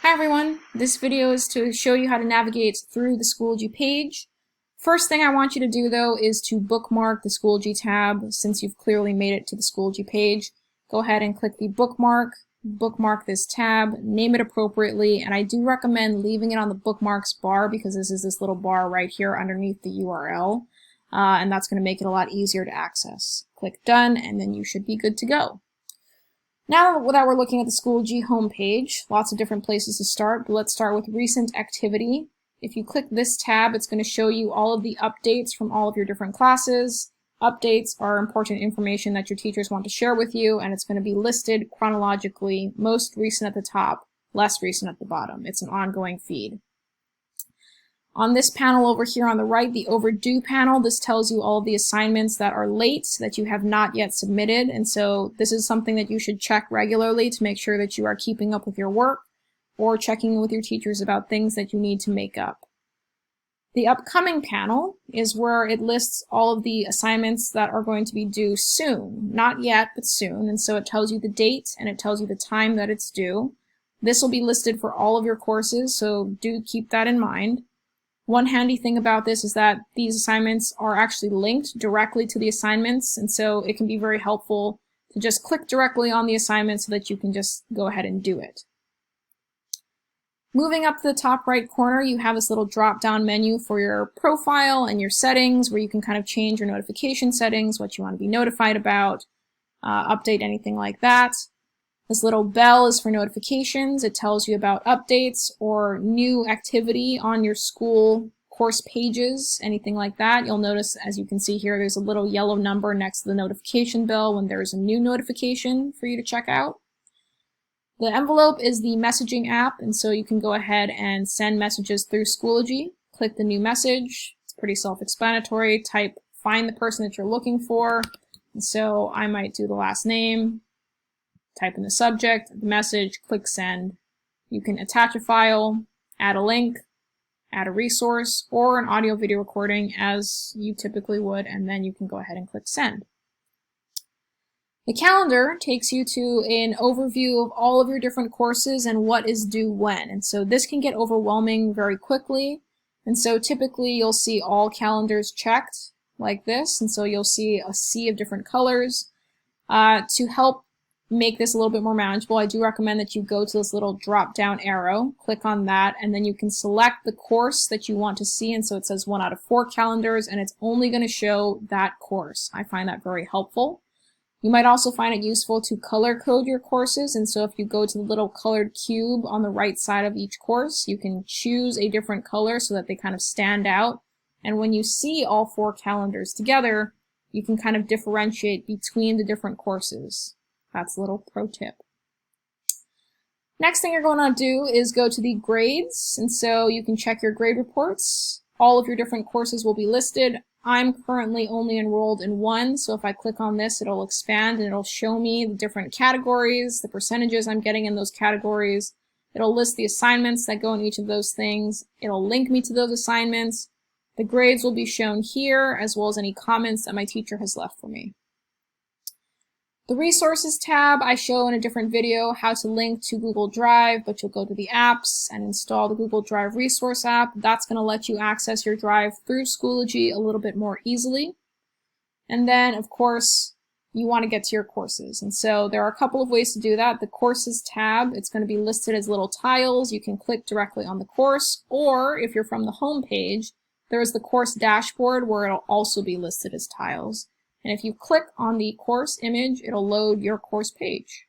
Hi everyone, this video is to show you how to navigate through the Schoology page. First thing I want you to do though is to bookmark the Schoology tab. Since you've clearly made it to the Schoology page, go ahead and click the bookmark this tab, name it appropriately, and I do recommend leaving it on the bookmarks bar because this is this little bar right here underneath the URL, and that's going to make it a lot easier to access. Click done and then you should be good to go. Now that we're looking at the Schoology homepage, lots of different places to start, but let's start with recent activity. If you click this tab, it's going to show you all of the updates from all of your different classes. Updates are important information that your teachers want to share with you, and it's going to be listed chronologically, most recent at the top, less recent at the bottom. It's an ongoing feed. On this panel over here on the right, the overdue panel, this tells you all of the assignments that are late that you have not yet submitted, and so this is something that you should check regularly to make sure that you are keeping up with your work or checking with your teachers about things that you need to make up. The upcoming panel is where it lists all of the assignments that are going to be due soon. Not yet, but soon, and so it tells you the date and it tells you the time that it's due. This will be listed for all of your courses, so do keep that in mind. One handy thing about this is that these assignments are actually linked directly to the assignments, and so it can be very helpful to just click directly on the assignment so that you can just go ahead and do it. Moving up to the top right corner, you have this little drop-down menu for your profile and your settings where you can kind of change your notification settings, what you want to be notified about, update anything like that. This little bell is for notifications. It tells you about updates or new activity on your school course pages, anything like that. You'll notice, as you can see here, there's a little yellow number next to the notification bell when there's a new notification for you to check out. The envelope is the messaging app, and so you can go ahead and send messages through Schoology. Click the new message. It's pretty self-explanatory. Type find the person that you're looking for. And so I might do the last name. Type in the subject, the message, click send. You can attach a file, add a link, add a resource, or an audio-video recording as you typically would, and then you can go ahead and click send. The calendar takes you to an overview of all of your different courses and what is due when. And so this can get overwhelming very quickly. And so typically you'll see all calendars checked like this. And so you'll see a sea of different colors. To help make this a little bit more manageable, I do recommend that you go to this little drop-down arrow, click on that, and then you can select the course that you want to see. And so it says 1 out of 4 calendars, and it's only going to show that course. I find that very helpful. You might also find it useful to color code your courses, and so if you go to the little colored cube on the right side of each course, you can choose a different color so that they kind of stand out. And when you see all 4 calendars together, you can kind of differentiate between the different courses. That's a little pro tip. Next thing you're going to do is go to the grades, and so you can check your grade reports. All of your different courses will be listed. I'm currently only enrolled in one, so if I click on this, it'll expand and it'll show me the different categories, the percentages I'm getting in those categories. It'll list the assignments that go in each of those things. It'll link me to those assignments. The grades will be shown here, as well as any comments that my teacher has left for me. The Resources tab, I show in a different video how to link to Google Drive, but you'll go to the apps and install the Google Drive Resource app. That's going to let you access your Drive through Schoology a little bit more easily. And then, of course, you want to get to your courses. And so there are a couple of ways to do that. The Courses tab, it's going to be listed as little tiles. You can click directly on the course, or if you're from the home page, there is the course dashboard where it'll also be listed as tiles. And if you click on the course image, it'll load your course page.